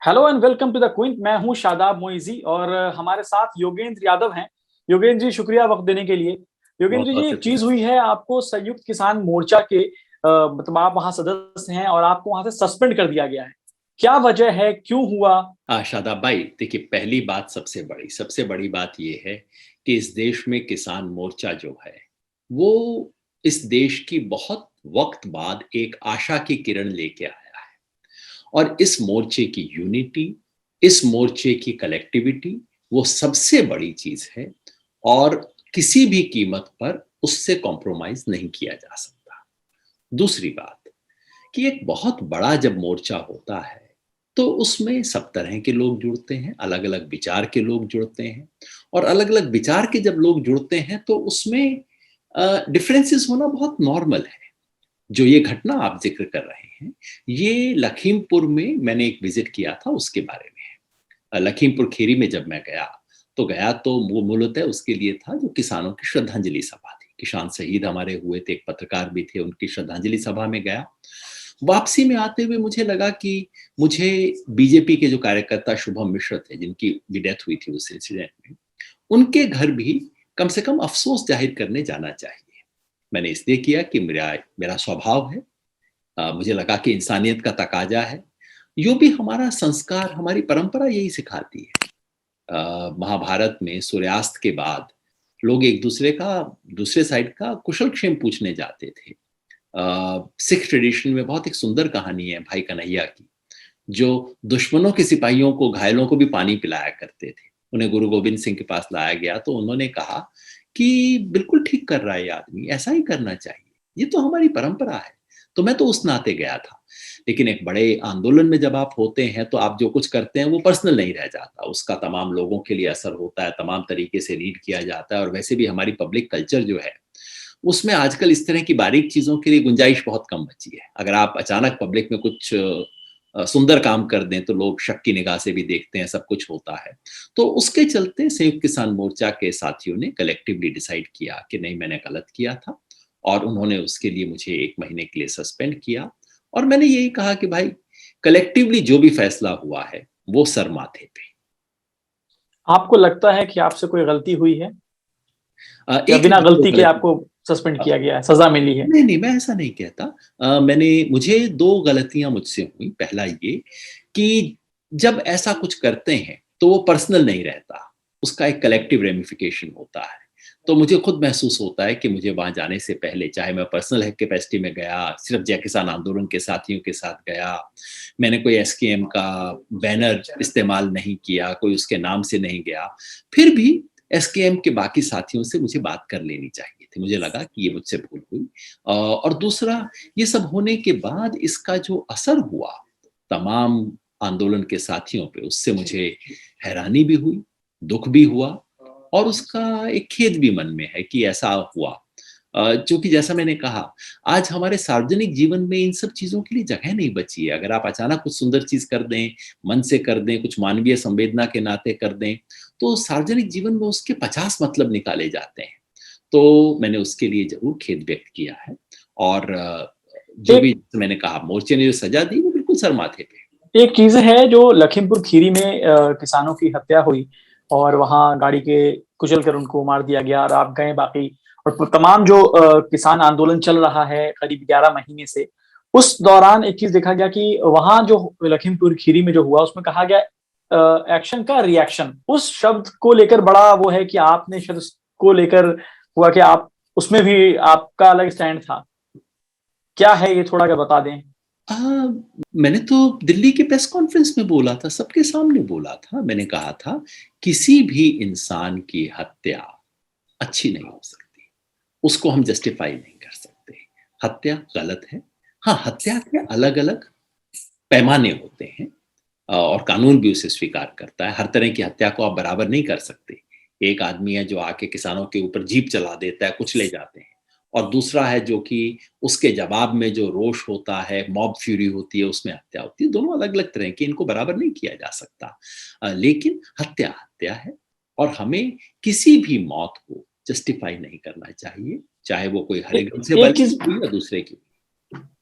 Hello and welcome to the Quint. मैं हूं शादाब मोइजी और हमारे साथ योगेंद्र यादव हैं। योगेंद्र जी, शुक्रिया वक्त देने के लिए। योगेंद्र बहुत जी, बहुत एक चीज शुक्रिया। हुई है, आपको संयुक्त किसान मोर्चा के मतलब आप वहां सदस्य हैं और आपको वहां से सस्पेंड कर दिया गया है। क्या वजह है, क्यों हुआ? शादाब भाई, देखिए, पहली बात सबसे बड़ी बात ये है कि इस देश में किसान मोर्चा जो है वो इस देश की बहुत वक्त बाद एक आशा की किरण लेके आया है। और इस मोर्चे की यूनिटी, इस मोर्चे की कलेक्टिविटी, वो सबसे बड़ी चीज है। और किसी भी कीमत पर उससे कॉम्प्रोमाइज नहीं किया जा सकता। दूसरी बात कि एक बहुत बड़ा जब मोर्चा होता है तो उसमें सब तरह के लोग जुड़ते हैं, अलग अलग विचार के लोग जुड़ते हैं। और अलग अलग विचार के जब लोग जुड़ते हैं तो उसमें डिफरेंसेस होना बहुत नॉर्मल है। जो ये घटना आप जिक्र कर रहे हैं, ये लखीमपुर में मैंने एक विजिट किया था, उसके बारे में है। लखीमपुर खीरी में जब मैं गया तो वो मूलतः उसके लिए था जो किसानों की श्रद्धांजलि सभा थी। किसान शहीद हमारे हुए थे, एक पत्रकार भी थे, उनकी श्रद्धांजलि सभा में गया। वापसी में आते हुए मुझे लगा कि मुझे बीजेपी के जो कार्यकर्ता शुभम मिश्र थे, जिनकी भी डेथ हुई थी उस इंसिडेंट में, उनके घर भी कम से कम अफसोस जाहिर करने जाना चाहिए। मैंने इसलिए किया कि मेरा मेरा स्वभाव है। मुझे लगा कि इंसानियत का तकाजा है। यूं भी हमारा संस्कार, हमारी परंपरा यही सिखाती है। महाभारत में सूर्यास्त के बाद लोग एक दूसरे का, दूसरे साइड का कुशल क्षेम पूछने जाते थे। सिख ट्रेडिशन में बहुत एक सुंदर कहानी है भाई कन्हैया की, जो दुश्मनों के सिपाहियों को, घायलों को भी पानी पिलाया करते थे। उन्हें गुरु गोविंद सिंह के पास लाया गया तो उन्होंने कहा कि बिल्कुल ठीक कर रहा है ये आदमी, ऐसा ही करना चाहिए, ये तो हमारी परंपरा है। तो मैं तो उस नाते गया था। लेकिन एक बड़े आंदोलन में जब आप होते हैं तो आप जो कुछ करते हैं वो पर्सनल नहीं रह जाता, उसका तमाम लोगों के लिए असर होता है, तमाम तरीके से रीड किया जाता है। और वैसे भी हमारी पब्लिक कल्चर जो है उसमें आजकल इस तरह की बारीक चीजों के लिए गुंजाइश बहुत कम बची है। अगर आप अचानक पब्लिक में कुछ सुंदर काम कर दें तो लोग शक की निगाह से भी देखते हैं, सब कुछ होता है। तो उसके चलते संयुक्त किसान मोर्चा के साथियों ने कलेक्टिवली डिसाइड किया कि नहीं, मैंने गलत किया था। और उन्होंने उसके लिए मुझे 1 महीने के लिए सस्पेंड किया। और मैंने यही कहा कि भाई, कलेक्टिवली जो भी फैसला हुआ है वो सर माथे पे। आपको लगता है कि आपसे कोई गलती हुई है या एक बिना नहीं, दो गलती के गलती। आपको सस्पेंड किया गया है, सजा मिली है? नहीं नहीं, मैं ऐसा नहीं कहता। मुझे 2 गलतियां मुझसे हुई। पहला ये कि जब ऐसा कुछ करते हैं तो वो पर्सनल नहीं रहता, उसका एक कलेक्टिव रेमिफिकेशन होता है। तो मुझे खुद महसूस होता है कि मुझे वहां जाने से पहले, चाहे मैं पर्सनल कैपेसिटी में गया, सिर्फ जय किसान आंदोलन के साथियों के साथ गया, मैंने कोई एसकेएम का बैनर इस्तेमाल नहीं किया, कोई उसके नाम से नहीं गया, फिर भी एसकेएम के बाकी साथियों से मुझे बात कर लेनी चाहिए थी। मुझे लगा कि ये मुझसे भूल हुई। और दूसरा, ये सब होने के बाद इसका जो असर हुआ तमाम आंदोलन के साथियों पे, उससे मुझे हैरानी भी हुई, दुख भी हुआ, और उसका एक खेद भी मन में है कि ऐसा हुआ। क्योंकि जैसा मैंने कहा, आज हमारे सार्वजनिक जीवन में इन सब चीजों के लिए जगह नहीं बची है। अगर आप अचानक कुछ सुंदर चीज कर दें, मन से कर दें, कुछ मानवीय संवेदना के नाते कर दें, तो सार्वजनिक जीवन में उसके 50 मतलब निकाले जाते हैं। तो मैंने उसके लिए जरूर खेद व्यक्त किया है। और जो एक भी मैंने कहा, मोर्चे ने जो सजा दी वो बिल्कुल सर माथे पे। एक चीज है जो लखीमपुर खीरी में किसानों की हत्या हुई और वहां गाड़ी के कुचल कर उनको मार दिया गया और आप गए बाकी। और तमाम जो किसान आंदोलन चल रहा है करीब 11 महीने से, उस दौरान एक चीज देखा गया कि वहां जो लखीमपुर खीरी में जो हुआ उसमें कहा गया एक्शन का रिएक्शन, उस शब्द को लेकर बड़ा वो है कि आपने शब्द को लेकर हुआ कि आप उसमें भी आपका अलग स्टैंड था। क्या है ये, थोड़ा क्या बता दें? आ, मैंने तो दिल्ली के प्रेस कॉन्फ्रेंस में बोला था, सबके सामने बोला था। मैंने कहा था, किसी भी इंसान की हत्या अच्छी नहीं हो सकती, उसको हम जस्टिफाई नहीं कर सकते। हत्या गलत है। हाँ, हत्या के अलग अलग पैमाने होते हैं, और कानून भी उसे स्वीकार करता है। हर तरह की हत्या को आप बराबर नहीं कर सकते। एक आदमी है जो आके किसानों के ऊपर जीप चला देता है, कुछ ले जाते हैं। और दूसरा है जो कि उसके जवाब में जो रोष होता है, मॉब फ्यूरी होती है, उसमें हत्या होती है। दोनों अलग अलग तरह की, इनको बराबर नहीं किया जा सकता। लेकिन हत्या हत्या है। और हमें किसी भी मौत को जस्टिफाई नहीं करना चाहिए, चाहे वो कोई एक, हरिग्न से एक बल्कि चीज हुई या दूसरे की।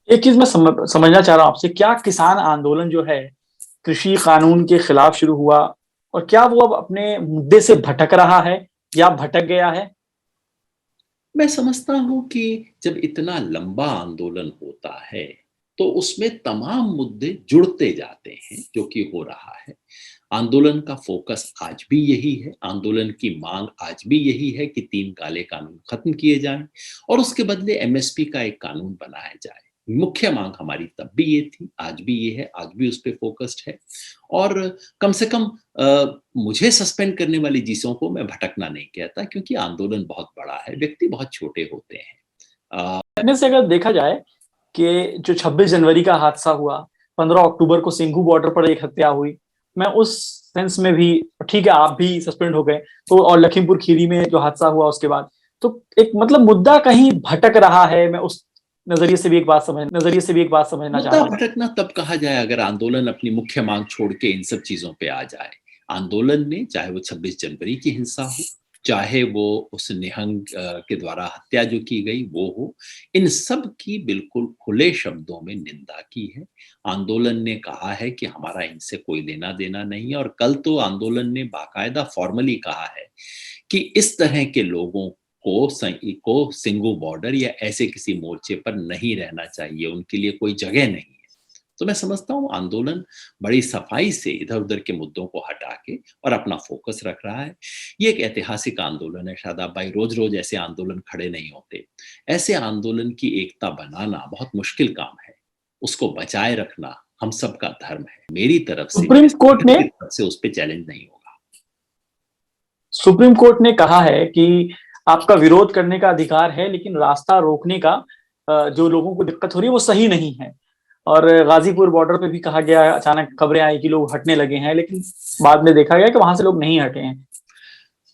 एक चीज मैं समझना चाह रहा हूं आपसे, क्या किसान आंदोलन जो है कृषि कानून के खिलाफ शुरू हुआ, और क्या वो अब अपने मुद्दे से भटक रहा है या भटक गया है? मैं समझता हूं कि जब इतना लंबा आंदोलन होता है तो उसमें तमाम मुद्दे जुड़ते जाते हैं, जो कि हो रहा है। आंदोलन का फोकस आज भी यही है, आंदोलन की मांग आज भी यही है कि 3 काले कानून खत्म किए जाएं और उसके बदले एमएसपी का एक कानून बनाया जाए। मुख्य मांग हमारी तब भी ये थी, आज भी ये है, आज भी उस पे फोकस्ड है। और कम से कम मुझे सस्पेंड करने वाली चीज़ों को मैं भटकना नहीं कहता, क्योंकि आंदोलन बहुत बड़ा है, व्यक्ति बहुत छोटे होते हैं। इनमें से अगर देखा जाए कि जो 26 जनवरी का हादसा हुआ, 15 अक्टूबर को सिंघू बॉर्डर पर एक हत्या हुई, मैं उस सेंस में भी, ठीक है आप भी सस्पेंड हो गए, तो और लखीमपुर खीरी में जो हादसा हुआ उसके बाद, तो एक मतलब मुद्दा कहीं भटक रहा है। मैं उस नजरिए से भी एक बात समझना चाह मुद्दा रहा हूँ। भटकना तब कहा जाए अगर आंदोलन अपनी मुख्य मांग छोड़ के इन सब चीजों पे आ जाए। आंदोलन में चाहे वो 26 जनवरी की हिंसा हो, चाहे वो उस निहंग के द्वारा हत्या जो की गई वो हो, इन सब की बिल्कुल खुले शब्दों में निंदा की है। आंदोलन ने कहा है कि हमारा इनसे कोई लेना देना नहीं है, और कल तो आंदोलन ने बाकायदा फॉर्मली कहा है कि इस तरह के लोगों को सिंघू बॉर्डर या ऐसे किसी मोर्चे पर नहीं रहना चाहिए, उनके लिए कोई जगह नहीं है। तो मैं समझता हूँ आंदोलन बड़ी सफाई से इधर उधर के मुद्दों को हटा के और अपना फोकस रख रहा है। ये एक ऐतिहासिक आंदोलन है शादाब भाई, रोज रोज ऐसे आंदोलन खड़े नहीं होते। ऐसे आंदोलन की एकता बनाना बहुत मुश्किल काम है, उसको बचाए रखना हम सबका धर्म है। मेरी तरफ से, सुप्रीम कोर्ट ने उस पर चैलेंज नहीं होगा। सुप्रीम कोर्ट ने कहा है कि आपका विरोध करने का अधिकार है, लेकिन रास्ता रोकने का जो लोगों को दिक्कत हो रही है वो सही नहीं है। और गाजीपुर बॉर्डर पे भी कहा गया, अचानक खबरें आई कि लोग हटने लगे हैं, लेकिन बाद में देखा गया कि वहां से लोग नहीं हटे हैं।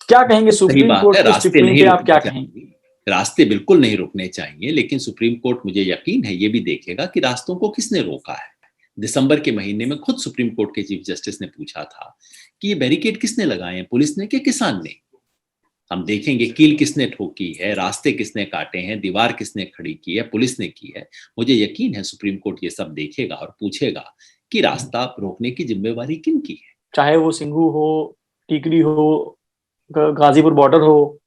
क्या कहेंगे सुप्रीम कोर्ट के इस टिप्पणी पे, आप क्या कहेंगे? रास्ते बिल्कुल नहीं रुकने चाहिए, लेकिन सुप्रीम कोर्ट, मुझे यकीन है, ये भी देखेगा कि रास्तों को किसने रोका है। दिसंबर के महीने में खुद सुप्रीम कोर्ट के चीफ जस्टिस ने पूछा था कि ये बैरिकेड किसने लगाए हैं, पुलिस ने कि किसान ने। हम देखेंगे कील किसने ठोकी है, रास्ते किसने काटे हैं, दीवार किसने खड़ी की है, पुलिस ने की है। मुझे यकीन है सुप्रीम कोर्ट ये सब देखेगा और पूछेगा कि रास्ता रोकने की जिम्मेवारी किन की है, चाहे वो सिंघू हो, टीकरी हो, गाजीपुर बॉर्डर हो।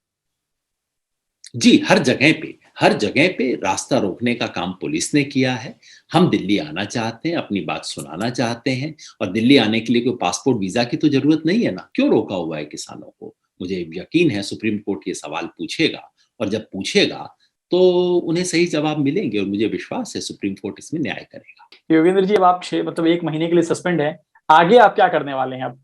जी, हर जगह पे रास्ता रोकने का काम पुलिस ने किया है। हम दिल्ली आना चाहते हैं, अपनी बात सुनाना चाहते हैं, और दिल्ली आने के लिए कोई पासपोर्ट वीजा की तो जरूरत नहीं है ना। क्यों रोका हुआ है किसानों को? मुझे यकीन है सुप्रीम कोर्ट ये सवाल पूछेगा, और जब पूछेगा तो उन्हें सही जवाब मिलेंगे, और मुझे विश्वास है सुप्रीम कोर्ट इसमें न्याय करेगा। योगेंद्र जी, अब आप 1 महीने के लिए सस्पेंड है, आगे आप क्या करने वाले हैं? अब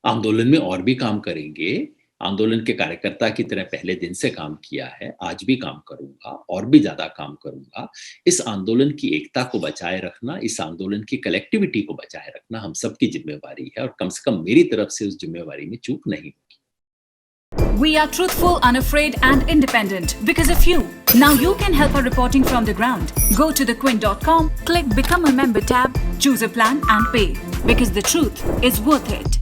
आंदोलन में और भी काम करेंगे। आंदोलन के कार्यकर्ता की तरह पहले दिन से काम किया है, आज भी काम करूंगा, और भी ज्यादा काम करूंगा। इस आंदोलन की एकता को बचाए रखना, इस आंदोलन की कलेक्टिविटी को बचाए रखना हम सबकी जिम्मेवारी है, और कम से कम मेरी तरफ से उस जिम्मेवारी में चूक नहीं होगी। We are truthful, unafraid and independent because of you. Now you can help our reporting from the ground. Go to thequint.com, click Become a Member tab, choose a plan and pay. Because the truth is worth it.